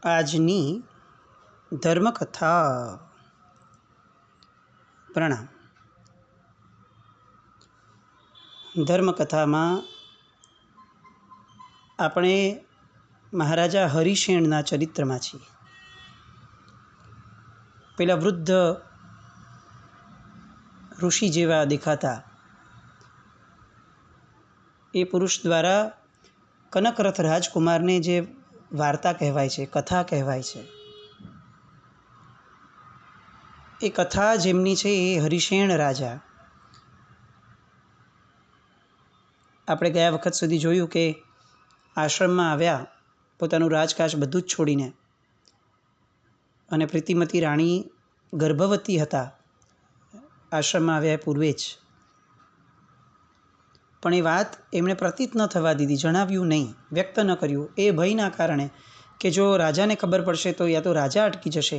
આજની ધર્મકથા. પ્રણામ. ધર્મકથામાં આપણે મહારાજા હરિશેણના ચરિત્રમાં છીએ. પેલા વૃદ્ધ ઋષિ જેવા દેખાતા એ પુરુષ દ્વારા કનકરથ રાજકુમારને જે વાર્તા કહેવાય છે, કથા કહેવાય છે, એ કથા જેમની છે એ હરિશેણ રાજા. આપણે ગયા વખત સુધી જોયું કે આશ્રમમાં આવ્યા, પોતાનું રાજકાજ બધું જ છોડીને, અને પ્રીતિમતી રાણી ગર્ભવતી હતા આશ્રમમાં આવ્યા પૂર્વે જ. પણ એ વાત એમણે પ્રતીત ન થવા દીધી, જણાવ્યું નહીં, વ્યક્ત ન કર્યું, એ ભયના કારણે કે જો રાજાને ખબર પડશે તો યા તો રાજા અટકી જશે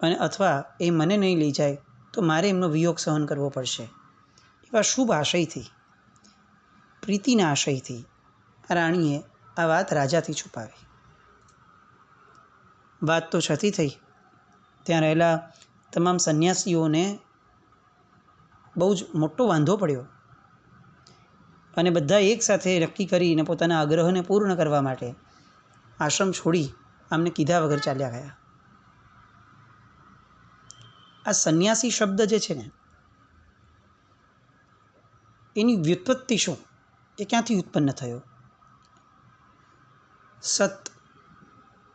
અને અથવા એ મને નહીં લઈ જાય તો મારે એમનો વિયોગ સહન કરવો પડશે. એવા શુભ આશયથી, પ્રીતિના આશયથી રાણીએ આ વાત રાજાથી છુપાવી. વાત તો છતી થઈ. ત્યાં રહેલા તમામ સંન્યાસીઓને બહુ જ મોટો વાંધો પડ્યો અને બધા એકસાથે નક્કી કરીને પોતાના આગ્રહને પૂર્ણ કરવા માટે આશ્રમ છોડી આમને કીધા વગર ચાલ્યા ગયા. આ સંન્યાસી શબ્દ જે છે ને, એની વ્યુત્પત્તિ શું, એ ક્યાંથી ઉત્પન્ન થયો? સત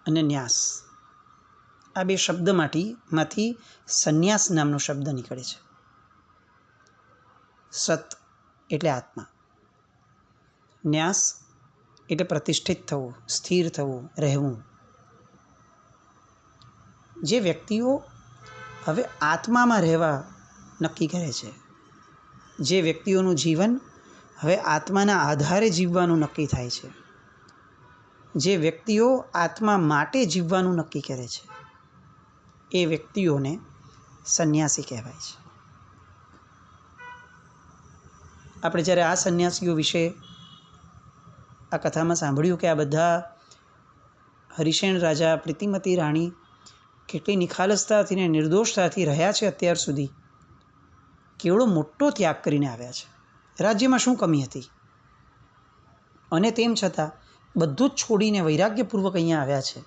અને ન્યાસ, આ બે શબ્દમાંથી સંન્યાસ નામનો શબ્દ નીકળે છે. સત એટલે આત્મા, ન્યાસ એટલે પ્રતિષ્ઠિત થવું, સ્થિર થવું, રહેવું. જે વ્યક્તિઓ હવે આત્મામાં રહેવા નક્કી કરે છે, જે વ્યક્તિઓનું જીવન હવે આત્માના આધારે જીવવાનું નક્કી થાય છે, જે વ્યક્તિઓ આત્મા માટે જીવવાનું નક્કી કરે છે, એ વ્યક્તિઓને સંન્યાસી કહેવાય છે. આપણે જ્યારે આ સંન્યાસીઓ વિશે આ કથામાં સાંભળ્યું કે આ બધા હરિશેણ રાજા, પ્રીતિમતી રાણી કેટલી નિખાલસતાથી ને નિર્દોષતાથી રહ્યા છે અત્યાર સુધી, કેવડો મોટો ત્યાગ કરીને આવ્યા છે, રાજ્યમાં શું કમી હતી, અને તેમ છતાં બધું જ છોડીને વૈરાગ્યપૂર્વક અહીંયા આવ્યા છે,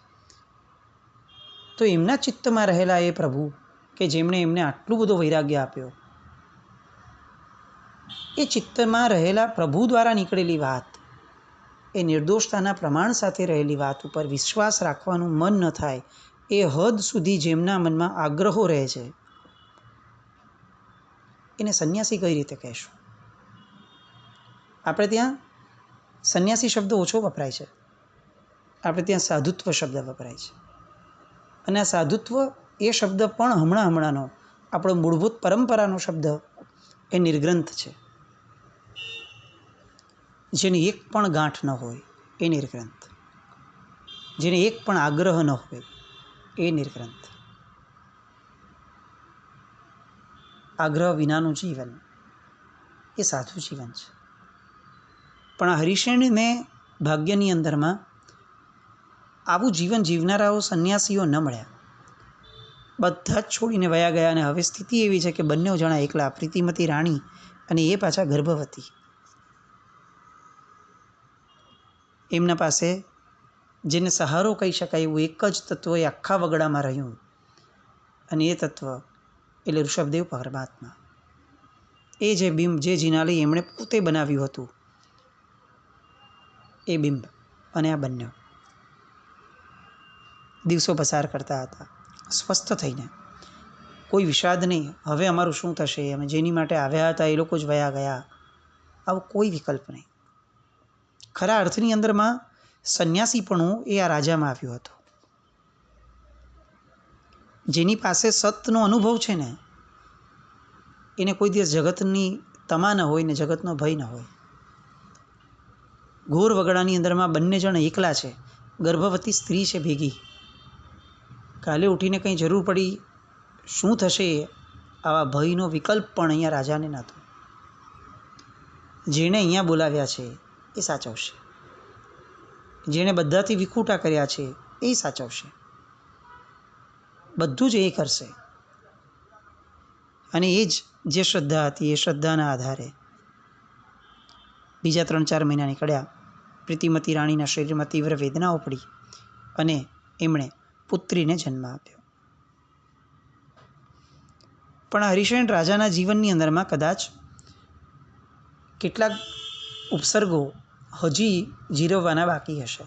તો એમના ચિત્તમાં રહેલા એ પ્રભુ કે જેમણે એમને આટલું બધું વૈરાગ્ય આપ્યો, એ ચિત્તમાં રહેલા પ્રભુ દ્વારા નીકળેલી વાત, એ નિર્દોષતાના પ્રમાણ સાથે રહેલી વાત ઉપર વિશ્વાસ રાખવાનું મન ન થાય, એ હદ સુધી જેમના મનમાં આગ્રહો રહે છે, એને સંન્યાસી કઈ રીતે કહેશું? આપણે ત્યાં સંન્યાસી શબ્દ ઓછો વપરાય છે, આપણે ત્યાં સાધુત્વ શબ્દ વપરાય છે. અને આ સાધુત્વ એ શબ્દ પણ હમણાંનો આપણો મૂળભૂત પરંપરાનો શબ્દ એ નિર્ગ્રંથ છે. જેની એક પણ ગાંઠ ન હોય એ નિર્ગ્રંથ, જેને એક પણ આગ્રહ ન હોય એ નિર્ગ્રંથ. આગ્રહ વિનાનું જીવન એ સાધુ જીવન છે. પણ આ હરિશેણને ભાગ્યની અંદરમાં આવું જીવન જીવનારાઓ સંન્યાસીઓ ન મળ્યા. બધા જ છોડીને વયા ગયા અને હવે સ્થિતિ એવી છે કે બંને જણા એકલા, પ્રીતિમતી રાણી અને એ પાછા ગર્ભવતી. એમના પાસે જેને સહારો કહી શકાય એવું એક જ તત્વ એ આખા વગડામાં રહ્યું, અને એ તત્વ એટલે ઋષભદેવ પરમાત્મા. એ જે બિંબ, જે જિનાલય એમણે પોતે બનાવ્યું હતું, એ બિંબ અને આ બંને દિવસો પસાર કરતા હતા સ્વસ્થ થઈને, કોઈ વિષાદ નહીં, હવે અમારું શું થશે, અમે જેની માટે આવ્યા હતા એ લોકો જ વયા ગયા, આવો કોઈ વિકલ્પ નહીં. ખરા અર્થની અંદરમાં સંન્યાસીપણું એ આ રાજામાં આવ્યું હતું. જેની પાસે સતનો અનુભવ છે ને, એને કોઈ દિવસ જગતની તમા ન હોય ને જગતનો ભય ન હોય. ઘોર વગડાની અંદરમાં બંને જણ એકલા છે, ગર્ભવતી સ્ત્રી છે ભેગી. કાલે ઉઠીને કંઈ જરૂર પડી, શું થશે, આવા ભયનો વિકલ્પ પણ અહીંયા રાજાને નહોતો. જેણે અહીંયા બોલાવ્યા છે એ સાચવશે, જેણે બધાથી વિખૂટા કર્યા છે એ સાચવશે. બધું જ એ કરશે. અને એ જ જે શ્રદ્ધા હતી એ શ્રદ્ધાના આધારે બીજા 3-4 મહિના નીકળ્યા. પ્રીતિમતી રાણીના શરીરમાં તીવ્ર વેદનાઓ પડી અને એમણે પુત્રીને જન્મ આપ્યો. પણ હરિશેન રાજાના જીવનની અંદરમાં કદાચ કેટલાક ઉપસર્ગો હજી જીરવવાના બાકી હશે.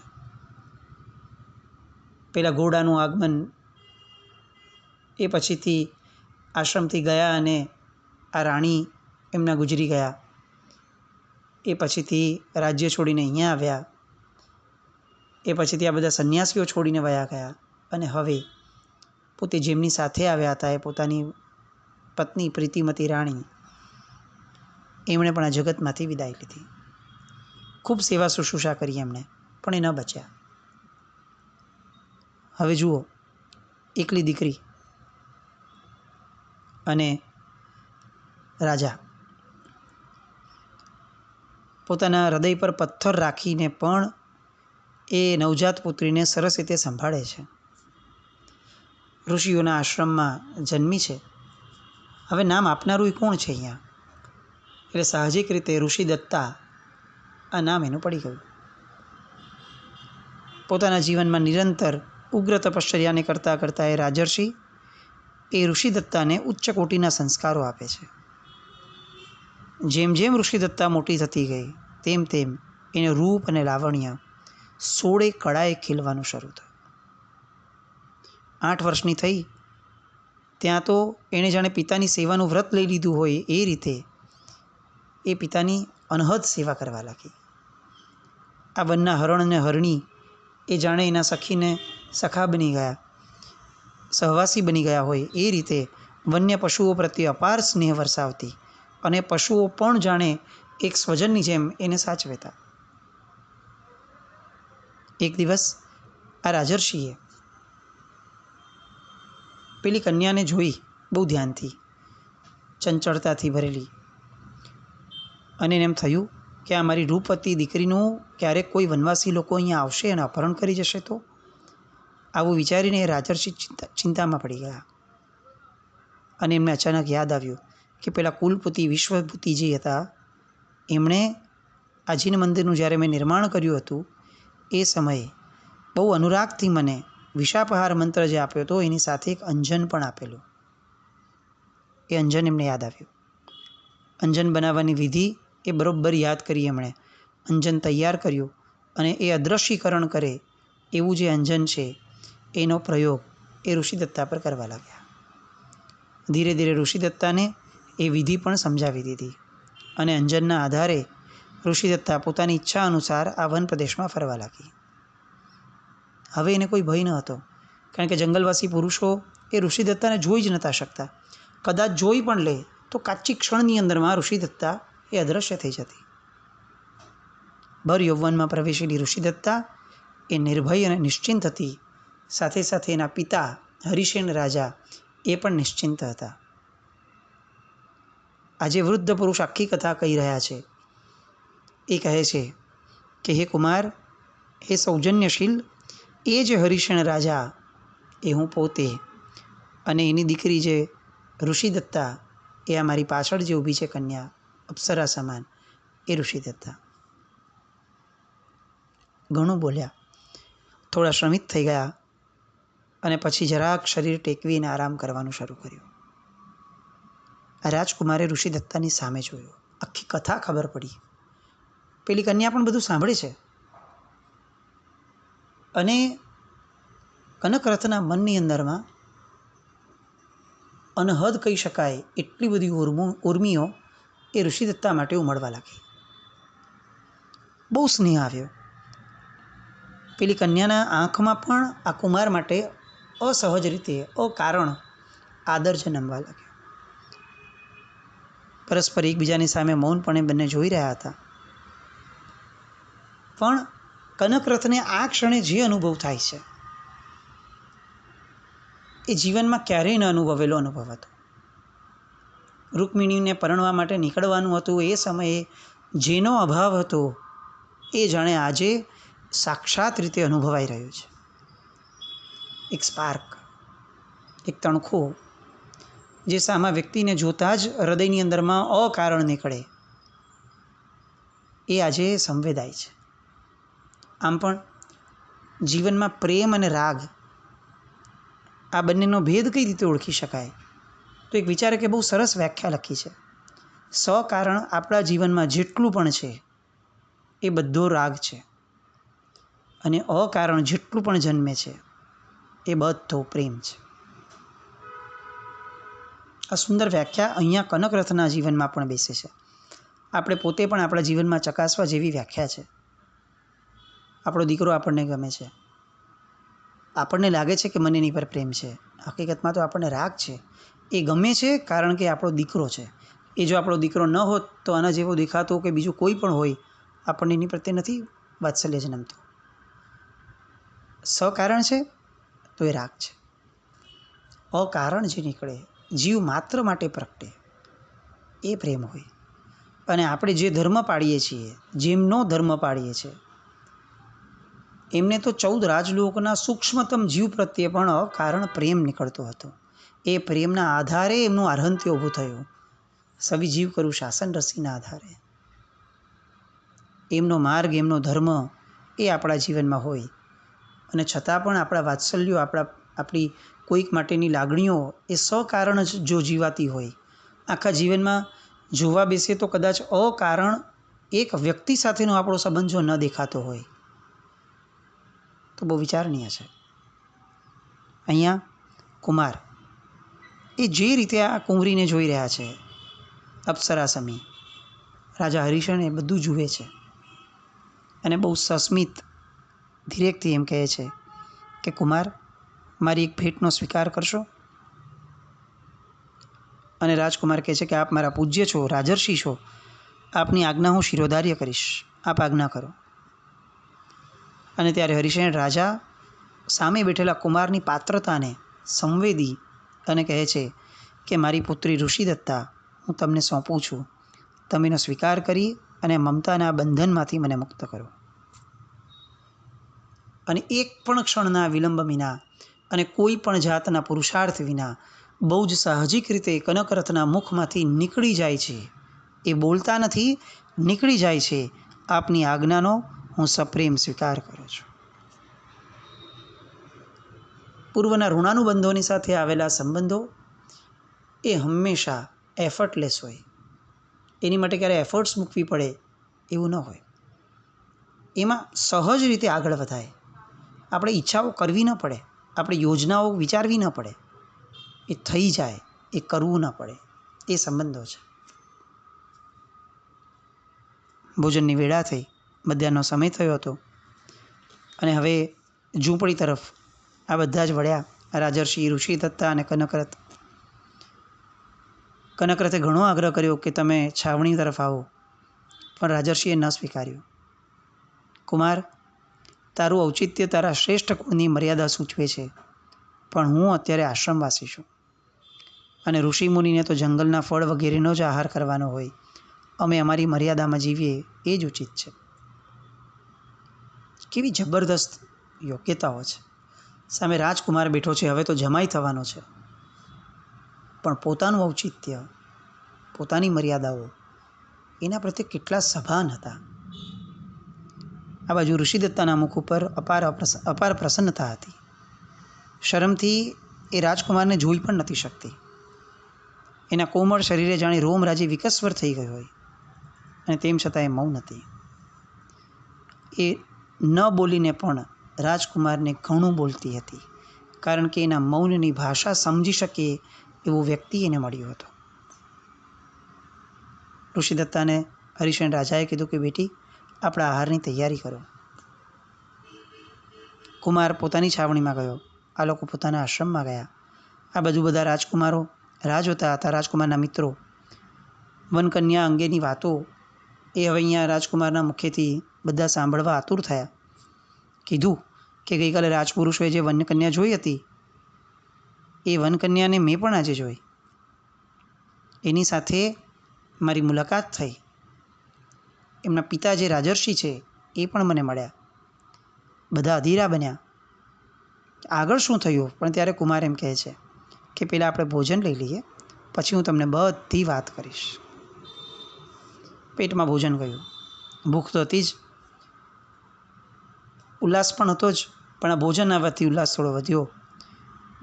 પહેલાં ઘોડાનું આગમન, એ પછીથી આશ્રમથી ગયા અને આ રાણી એમના ગુજરી ગયા. એ પછીથી રાજ્ય છોડીને અહીંયા આવ્યા. એ પછીથી આ બધા સંન્યાસીઓ છોડીને વયા ગયા. અને હવે પોતે જેમની સાથે આવ્યા હતા એ પોતાની પત્ની પ્રીતિમતી રાણી, એમણે પણ આ જગતમાંથી વિદાય લીધી. ખૂબ સેવા શુશ્રૂષા કરી એમણે, પણ એ ન બચ્યા. હવે જુઓ, એકલી દીકરી અને રાજા પોતાના હૃદય પર પથ્થર રાખીને પણ એ નવજાત પુત્રીને સરસ રીતે સંભાળે છે. ઋષિઓના આશ્રમમાં જન્મી છે. હવે નામ આપનારું એ કોણ છે અહીંયા? એટલે સાહજિક રીતે ઋષિદત્તા આ નામ એનું પડી ગયું. પોતાના જીવનમાં નિરંતર ઉગ્ર તપશ્ચર્યાને કરતાં કરતાં એ રાજર્ષિ એ ઋષિદત્તાને ઉચ્ચ કોટીના સંસ્કારો આપે છે. જેમ જેમ ઋષિદત્તા મોટી થતી ગઈ તેમ તેમ એનું રૂપ અને લાવણ્ય 16 કળાએ ખીલવાનું શરૂ થયું. 8 વર્ષની થઈ ત્યાં તો એણે જાણે પિતાની સેવાનું વ્રત લઈ લીધું હોય એ રીતે એ પિતાની અનહદ સેવા કરવા લાગી. આ વનના હરણ અને હરણી એ જાણે એના સખીને સખા બની ગયા, સહવાસી બની ગયા હોય એ રીતે વન્ય પશુઓ પ્રત્યે અપાર સ્નેહ વરસાવતી અને પશુઓ પણ જાણે એક સ્વજનની જેમ એને સાચવેતા. એક દિવસ આ રાજર્ષિએ પેલી કન્યાને જોઈ બહુ ધ્યાનથી, ચંચળતાથી ભરેલી, અને એને એમ થયું કે આ મારી રૂપવતી દીકરીનું ક્યારેક કોઈ વનવાસી લોકો અહીંયા આવશે અને અપહરણ કરી જશે તો? આવું વિચારીને એ રાજર્ષિ ચિંતામાં પડી ગયા. અને એમને અચાનક યાદ આવ્યું કે પેલા કુલપતિ વિશ્વભૂતિજી હતા, એમણે આ જીન મંદિરનું જ્યારે મેં નિર્માણ કર્યું હતું એ સમયે બહુ અનુરાગથી મને વિષાપહાર મંત્ર જે આપ્યો હતો એની સાથે એક અંજન પણ આપેલું. એ અંજન એમને યાદ આવ્યું. અંજન બનાવવાની વિધિ એ બરોબર યાદ કરી એમણે. અંજન તૈયાર કર્યું અને એ અદ્રશ્યીકરણ કરે એવું જે અંજન છે એનો પ્રયોગ એ ઋષિદત્તા પર કરવા લાગ્યા. ધીરે ધીરે ઋષિદત્તાને એ વિધિ પણ સમજાવી દીધી અને અંજનના આધારે ઋષિદત્તા પોતાની ઈચ્છા અનુસાર આ વન પ્રદેશમાં ફરવા લાગી. હવે એને કોઈ ભય ન હતો, કારણ કે જંગલવાસી પુરુષો એ ઋષિદત્તાને જોઈ જ નહોતા શકતા. કદાચ જોઈ પણ લે તો કાચી ક્ષણની અંદરમાં ઋષિદત્તા એ અદૃશ્ય થઈ જતી. ભર યૌવનમાં પ્રવેશેલી ઋષિદત્તા એ નિર્ભય અને નિશ્ચિંત હતી. સાથે સાથે એના પિતા હરિશેન રાજા એ પણ નિશ્ચિંત હતા. આજે વૃદ્ધ પુરુષ આખી કથા કહી રહ્યા છે. એ કહે છે કે હે કુમાર, હે સૌજન્યશીલ, એ જ હરિશેન રાજા એ હું પોતે, અને એની દીકરી જે ઋષિદત્તા એ આ મારી પાછળ જે ઊભી છે કન્યા અપ્સરા સમાન, એ ઋષિદત્તા. ઘણું બોલ્યા, થોડા શ્રમિત થઈ ગયા અને પછી જરાક શરીર ટેકવીને આરામ કરવાનું શરૂ કર્યું. રાજકુમારે ઋષિદત્તાની સામે જોયું. આખી કથા ખબર પડી. પેલી કન્યા પણ બધું સાંભળે છે. અને કનકરથના મનની અંદરમાં અનહદ કહી શકાય એટલી બધી ઉર્મિઓ એ ઋષિદત્તા માટે ઉમળવા લાગી. બહુ સ્નેહ આવ્યો. પેલી કન્યાના આંખમાં પણ આ કુમાર માટે અસહજ રીતે અકારણ આદર જન્મવા લાગ્યો. પરસ્પર એકબીજાની સામે મૌનપણે બંને જોઈ રહ્યા હતા. પણ કનકરથને આ ક્ષણે જે અનુભવ થાય છે એ જીવનમાં ક્યારેય ન અનુભવેલો અનુભવ હતો. રૂકમિણીને પરણવા માટે નીકળવાનું હતું એ સમયે જેનો અભાવ હતો એ જાણે આજે સાક્ષાત રીતે અનુભવાઈ રહ્યું છે. એક સ્પાર્ક, એક તણખો જે સામા વ્યક્તિને જોતાં જ હૃદયની અંદરમાં અકારણ નીકળે, એ આજે સંવેદાય છે. આમ પણ જીવનમાં પ્રેમ અને રાગ આ બંનેનો ભેદ કઈ રીતે ઓળખી શકાય? તો એક વિચારે કે બહુ સરસ વ્યાખ્યા લખી છે. સકારણ આપણા જીવનમાં જેટલું પણ છે એ બધો રાગ છે, અને અકારણ જેટલું પણ જન્મે છે એ બધો પ્રેમ છે. આ સુંદર વ્યાખ્યા અહીંયા કનકરથના જીવનમાં પણ બેસે છે. આપણે પોતે પણ આપણા જીવનમાં ચકાસવા જેવી વ્યાખ્યા છે. આપણો દીકરો આપણને ગમે છે, આપણને લાગે છે કે મને એની પર પ્રેમ છે, હકીકતમાં તો આપણને રાગ છે. એ ગમે છે કારણ કે આપણો દીકરો છે. એ જો આપણો દીકરો ન હોત તો આના જેવો દેખાતો કે બીજું કોઈ પણ હોય, આપણને એની પ્રત્યે નથી વાત્સલ્ય જન્મતું. સકારણ છે તો એ રાગ છે. અકારણ જે નીકળે, જીવ માત્ર માટે પ્રગટે, એ પ્રેમ હોય. અને આપણે જે ધર્મ પાળીએ છીએ, જેમનો ધર્મ પાળીએ છીએ, એમને તો 14 રાજલોકના સૂક્ષ્મતમ જીવ પ્રત્યે પણ અકારણ પ્રેમ નીકળતો હતો. એ પ્રેમના આધારે એમનું આરહંત્ય ઊભું થયું. સવિ જીવ કરું શાસન રસીના આધારે. એમનો માર્ગ, એમનો ધર્મ એ આપણા જીવનમાં હોય, અને છતાં પણ આપણા વાત્સલ્યો, આપણી કોઈક માટેની લાગણીઓ એ સકારણ જ જો જીવાતી હોય, આખા જીવનમાં જોવા બેસીએ તો કદાચ અકારણ એક વ્યક્તિ સાથેનો આપણો સંબંધ જો ન દેખાતો હોય તો બહુ વિચારણીય છે. અહીંયા કુમાર એ જે રીતે આ કુંવરીને જોઈ રહ્યા છે, અપ્સરા સમી, રાજા હરિશન એ બધું જુએ છે, અને બહુ સસ્મિત ધીરેકથી એમ કહે છે કે કુમાર, મારી એક ભેટનો સ્વીકાર કરશો? અને રાજકુમાર કહે છે કે આપ મારા પૂજ્ય છો, રાજર્ષિ છો, આપની આજ્ઞા હું શિરોધાર્ય કરીશ, આપ આજ્ઞા કરો. અને ત્યારે હરિશેન રાજા સામે બેઠેલા કુમારની પાત્રતાને સંવેદી અને કહે છે કે મારી પુત્રી ઋષિદત્તા હું તમને સોંપું છું, તમે એનો સ્વીકાર કરી અને મમતાના બંધનમાંથી મને મુક્ત કરો. અને એક પણ ક્ષણના વિલંબ વિના અને કોઈ પણ જાતના પુરુષાર્થ વિના બહુ જ સાહજિક રીતે કનકરથના મુખમાંથી નીકળી જાય છે, એ બોલતા નથી, નીકળી જાય છે, આપની આજ્ઞાનો હું સપ્રેમ સ્વીકાર કરું છું. પૂર્વના ઋણાનુબંધોની સાથે આવેલા સંબંધો એ હંમેશા એફર્ટલેસ હોય. એની માટે ક્યારે એફર્ટ્સ મૂકવી પડે એવું ન હોય. એમાં સહજ રીતે આગળ વધાય. આપણે ઈચ્છાઓ કરવી ન પડે, આપણે યોજનાઓ વિચારવી ન પડે, એ થઈ જાય, એ કરવું ન પડે. એ સંબંધો છે. ભોજનની વેળા થઈ, મધ્યાહનનો સમય થયો હતો, અને હવે ઝૂંપડી તરફ આ બધા જ વળ્યા, રાજર્ષિ, ઋષિદત્તા અને કનકરથ. કનકરથે ઘણો આગ્રહ કર્યો કે તમે છાવણી તરફ આવો, પણ રાજર્ષિએ ન સ્વીકાર્યું. કુમાર, તારું ઔચિત્ય તારા શ્રેષ્ઠ ગુણની મર્યાદા સૂચવે છે, પણ હું અત્યારે આશ્રમવાસી છું, અને ઋષિમુનિને તો જંગલના ફળ વગેરેનો જ આહાર કરવાનો હોય. અમે અમારી મર્યાદામાં જીવીએ એ જ ઉચિત છે. કેવી જબરદસ્ત યોગ્યતાઓ છે. સામે રાજકુમાર બેઠો છે, હવે તો જમાઈ થવાનો છે, પણ પોતાનું ઔચિત્ય, પોતાની મર્યાદાઓ એના પ્રત્યે કેટલા સભાન હતા. આ બાજુ ઋષિદત્તાના મુખ ઉપર અપાર પ્રસન્નતા હતી. શરમથી એ રાજકુમારને જોઈ પણ નથી શકતી. એના કોમળ શરીરે જાણે રોમરાજી વિકસ્વર થઈ ગઈ હોય, અને તેમ છતાં એ મૌન હતી. એ ન બોલીને પણ રાજકુમારને ઘણું બોલતી હતી, કારણ કે એના મૌનની ભાષા સમજી શકે એવો વ્યક્તિ એને મળ્યો હતો. ઋષિદત્તાને હરિશેન રાજાએ કીધું કે બેટી, આપણા આહારની તૈયારી કરો. કુમાર પોતાની છાવણીમાં ગયો, આ લોકો પોતાના આશ્રમમાં ગયા. આ બાજુ બધા રાજકુમારો રાહ જોતા હતા, રાજકુમારના મિત્રો. વનકન્યા અંગેની વાતો એ હવે અહીંયા રાજકુમારના મુખેથી બધા સાંભળવા આતુર થયા. કીધું કે ગઈકાલે રાજપુરુષોએ જે વનકન્યા જોઈ હતી, એ વનકન્યાને મેં પણ આજે જોઈ. એની સાથે મારી મુલાકાત થઈ. એમના પિતા જે રાજર્ષિ છે એ પણ મને મળ્યા. બધા અધીરા બન્યા. આગળ શું થયું? પણ ત્યારે કુમાર એમ કહે છે કે પહેલાં આપણે ભોજન લઈ લઈએ, પછી હું તમને બધી વાત કરીશ. પેટમાં ભોજન ગયું. ભૂખ તો હતી જ, ઉલ્લાસ પણ હતો જ, પણ આ ભોજન આવવાથી ઉલ્લાસ થોડો વધ્યો.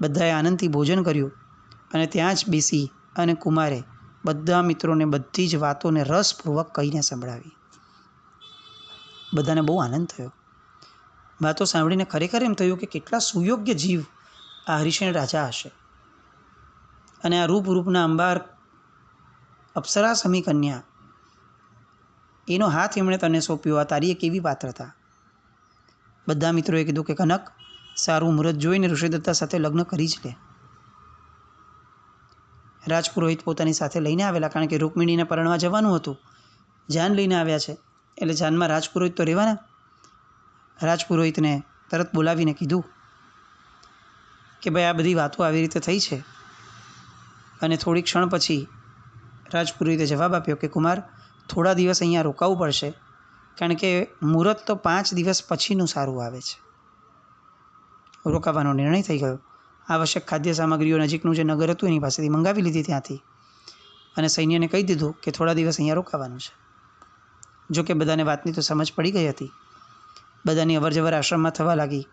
બધાએ આનંદથી ભોજન કર્યું અને ત્યાં જ બેસી અને કુમારે બધા મિત્રોને બધી જ વાતોને રસપૂર્વક કહીને સંભળાવી. બધાને બહુ આનંદ થયો. વાતો સાંભળીને ખરેખર એમ થયું કે કેટલા સુયોગ્ય જીવ આ હરિશેણ રાજા હશે. અને આ રૂપના અંબાર અપ્સરા સમી કન્યા, એનો હાથ એમણે તને સોંપ્યો, આ તારી એક એવી પાત્રતા. બધા મિત્રોએ કીધું કે કનક, સારું મુહૂર્ત જોઈને ઋષિદત્તા સાથે લગ્ન કરી જ લે. રાજપુરોહિત પોતાની સાથે લઈને આવેલા, કારણ કે રૂકમિણીને પરણવા જવાનું હતું. જાન લઈને આવ્યા છે એટલે જાનમાં રાજપુરોહિત તો રહેવાના. રાજપુરોહિતને તરત બોલાવીને કીધું કે ભાઈ આ બધી વાતો આવી રીતે થઈ છે. અને થોડી ક્ષણ પછી રાજપુરોહિતે જવાબ આપ્યો કે કુમાર, થોડા દિવસ અહીંયા રોકાવું પડશે, કારણ કે મુહૂર્ત તો 5 દિવસ પછીનું સારું આવે છે. રોકાવાનો નિર્ણય થઈ ગયો. આવશ્યક ખાદ્ય સામગ્રીઓ નજીકનું જે નગર હતું એની પાસેથી મંગાવી લીધી ત્યાંથી, અને સૈન્યને કહી દીધું કે થોડા દિવસ અહીંયા રોકાવાનું છે. જોકે બધાને વાતની તો સમજ પડી ગઈ હતી. બધાની અવરજવર આશ્રમમાં થવા લાગી.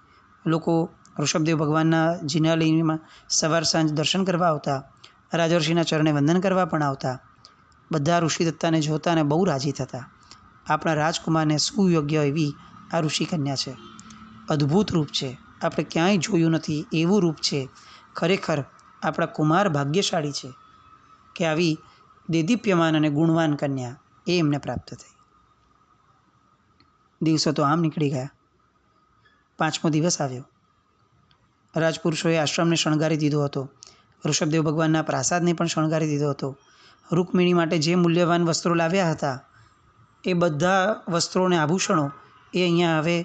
લોકો ઋષભદેવ ભગવાનના જિનાલયમાં સવાર સાંજ દર્શન કરવા આવતા, રાજર્ષિના ચરણે વંદન કરવા પણ આવતા. બધા ઋષિદત્તાને જોતા અને બહુ રાજી થતા. આપણા રાજકુમારને સુયોગ્ય એવી આ ઋષિકન્યા છે. અદ્ભુત રૂપ છે, આપણે ક્યાંય જોયું નથી એવું રૂપ છે. ખરેખર આપણા કુમાર ભાગ્યશાળી છે કે આવી દેદીપ્યમાન અને ગુણવાન કન્યા એ એમને પ્રાપ્ત થઈ. દિવસો તો આમ નીકળી ગયા. 5મો દિવસ આવ્યો. રાજપુરુષોએ આશ્રમને શણગારી દીધો હતો. ઋષભદેવ ભગવાનના પ્રાસાદને પણ શણગારી દીધો હતો. રૂકમિણી માટે જે મૂલ્યવાન વસ્ત્રો લાવ્યા હતા એ બધા વસ્ત્રો અને આભૂષણો એ અહીંયા હવે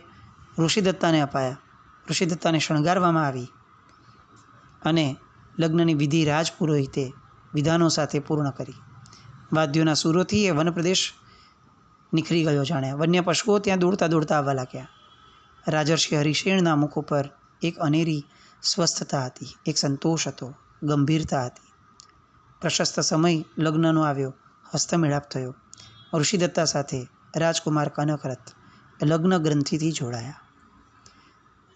ઋષિદત્તાને અપાયા. ઋષિદત્તાને શણગારવામાં આવી અને લગ્નની વિધિ રાજપુરોહિતે વિધાનો સાથે પૂર્ણ કરી. વાદ્યોના સૂરોથી એ વનપ્રદેશ નીકળી ગયો જાણે. વન્ય પશુઓ ત્યાં દોડતા દોડતા આવવા લાગ્યા. રાજર્ષિ હરિશેણના મુખ ઉપર એક અનેરી સ્વસ્થતા હતી, એક સંતોષ હતો, ગંભીરતા હતી. પ્રશસ્ત સમય લગ્નનો આવ્યો. હસ્તમેળાપ થયો. ઋષિદત્તા સાથે રાજકુમાર કનકરથ લગ્ન ગ્રંથિથી જોડાયા.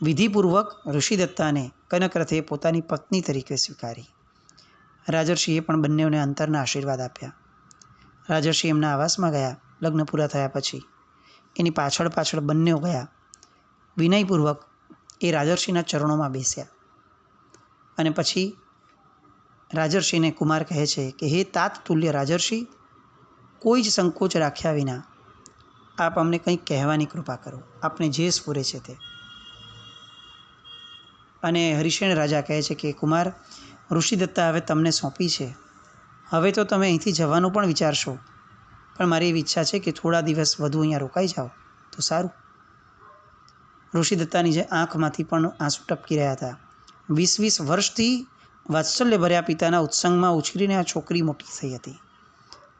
વિધિપૂર્વક ઋષિદત્તાને કનકરથે પોતાની પત્ની તરીકે સ્વીકારી. રાજર્ષિએ પણ બંનેઓને અંતરના આશીર્વાદ આપ્યા. રાજર્ષિ એમના આવાસમાં ગયા. લગ્ન પૂરા થયા પછી એની પાછળ પાછળ બંનેઓ ગયા. વિનયપૂર્વક એ રાજર્ષિના ચરણોમાં બેસ્યા અને પછી રાજર્ષિને કુમાર કહે છે કે હે તાત તુલ્ય રાજર્ષિ, કોઈ જ સંકોચ રાખ્યા વિના આપ અમને કંઈક કહેવાની કૃપા કરો, આપને જે સ્ફુરે છે તે. અને હરિશેણ રાજા કહે છે કે કુમાર, ઋષિદત્તા હવે તમને સોંપી છે. હવે તો તમે અહીંથી જવાનું પણ વિચારશો, પણ મારી એવી ઈચ્છા છે કે થોડા દિવસ વધુ અહીંયા રોકાઈ જાઓ તો સારું. ઋષિદત્તાની જે આંખમાંથી પણ આંસુ ટપકી રહ્યા હતા. 20 વર્ષથી વાત્સલ્ય ભર્યા પિતાના ઉત્સંગમાં ઉછરીને આ છોકરી મોટી થઈ હતી.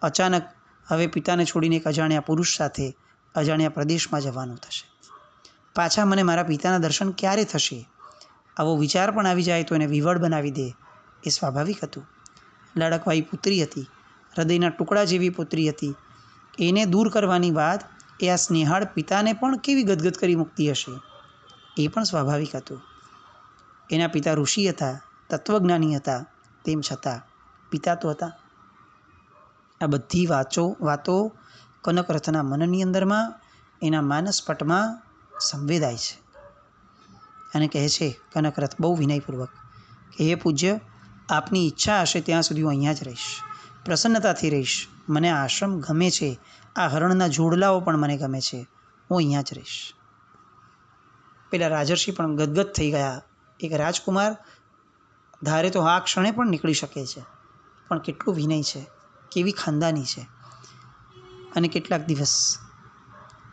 અચાનક હવે પિતાને છોડીને એક અજાણ્યા પુરુષ સાથે અજાણ્યા પ્રદેશમાં જવાનું થશે. પાછા મને મારા પિતાના દર્શન ક્યારે થશે, આવો વિચાર પણ આવી જાય તો એને વિવળ બનાવી દે એ સ્વાભાવિક હતું. લાડકવાઈ પુત્રી હતી, હૃદયના ટુકડા જેવી પુત્રી હતી. એને દૂર કરવાની વાત એ આ સ્નેહાળ પિતાને પણ કેવી ગદગદ કરી મૂકતી હશે, એ પણ સ્વાભાવિક હતું. એના પિતા ઋષિ હતા, તત્વજ્ઞાની હતા, તેમ છતાં પિતા તો હતા. આ બધી વાતો કનકરથના મનની અંદરમાં, એના માનસપટમાં સંવેદાય છે. અને કહે છે કનકરથ બહુ વિનયપૂર્વક કે હે પૂજ્ય, આપની ઈચ્છા હશે ત્યાં સુધી હું અહીંયા જ રહીશ, પ્રસન્નતાથી રહીશ. મને આ આશ્રમ ગમે છે, આ હરણના જોડલાઓ પણ મને ગમે છે, હું અહીંયા જ રહીશ. પેલા રાજર્ષિ પણ ગદગદ થઈ ગયા. એક રાજકુમાર ધારે તો આ ક્ષણે પણ નીકળી શકે છે, પણ કેટલું વિનય છે, કેવી ખાનદાની છે. અને કેટલાક દિવસ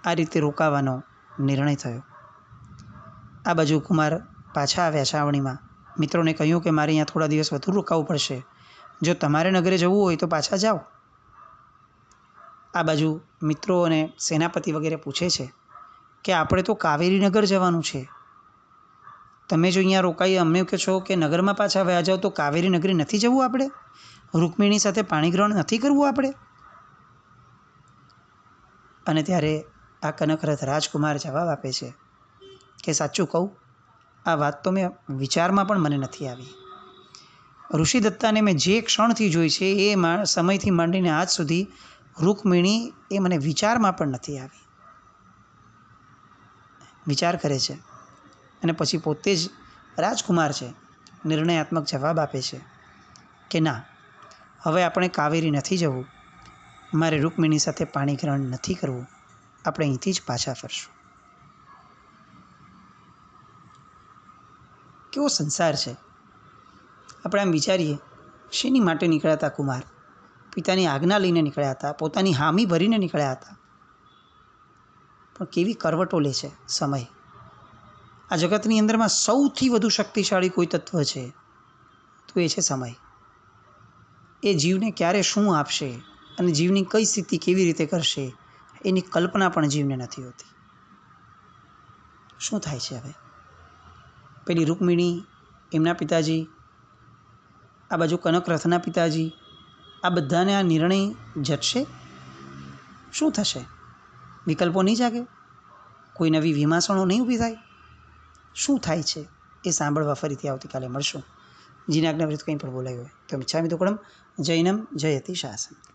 આ રીતે રોકાવાનો નિર્ણય થયો. આ બાજુ કુમાર પાછા આવ્યા છાવણીમાં. મિત્રોને કહ્યું કે મારે અહીંયા થોડા દિવસ વધુ રોકાવું પડશે, જો તમારે નગરે જવું હોય તો પાછા જાઓ. આ બાજુ મિત્રો અને સેનાપતિ વગેરે પૂછે છે કે આપણે તો કાવેરીનગર જવાનું છે, તમે જો અહીંયા રોકાઈ અમને કહો છો કે નગરમાં પાછા વયા જાઓ, તો કાવેરી નગરી નથી જવું આપણે? રૂકમિણી સાથે પાણી ગ્રહણ નથી કરવું આપણે? અને ત્યારે આ કનકરથ રાજકુમાર જવાબ આપે છે કે સાચું કહું, આ વાત તો મેં વિચારમાં પણ મને નથી આવી. ઋષિદત્તાને મેં જે ક્ષણથી જોઈ છે એ સમયથી માંડીને આજ સુધી રૂકમિણી એ મને વિચારમાં પણ નથી આવી. વિચાર કરે છે અને પછી પોતે જ રાજકુમાર છે, નિર્ણયાત્મક જવાબ આપે છે કે ના, હવે આપણે કાવેરી નથી જવું, મારે રૂકમિણી સાથે પાણી ગ્રહણ નથી કરવું, આપણે અહીંથી જ પાછા ફરશું. કેવો સંસાર છે! આપણે આમ વિચારીએ, શેની માટે નીકળ્યા હતા કુમાર? પિતાની આજ્ઞા લઈને નીકળ્યા હતા, પોતાની હામી ભરીને નીકળ્યા હતા. પણ કેવી કરવટો લે છે સમય! આ જગતની અંદરમાં સૌથી વધુ શક્તિશાળી કોઈ તત્વ છે તો એ છે સમય. એ જીવને ક્યારે શું આપશે અને જીવની કઈ સ્થિતિ કેવી રીતે કરશે એની કલ્પના પણ જીવને નથી હોતી. શું થાય છે હવે? પેલી રૂકમિણી, એમના પિતાજી, આ બાજુ કનકરથના પિતાજી, આ બધાને આ નિર્ણય જટશે? શું થશે? વિકલ્પો નહીં જાગે? કોઈ નવી વિમાસણો નહીં ઊભી થાય? શું થાય છે એ સાંભળવા ફરીથી આવતીકાલે મળશું. જીને આજ્ઞાવૃત કંઈ પણ બોલાયું હોય તો મિચ્છામિ દુક્કડમ. જૈનમ જયતિ શાસન.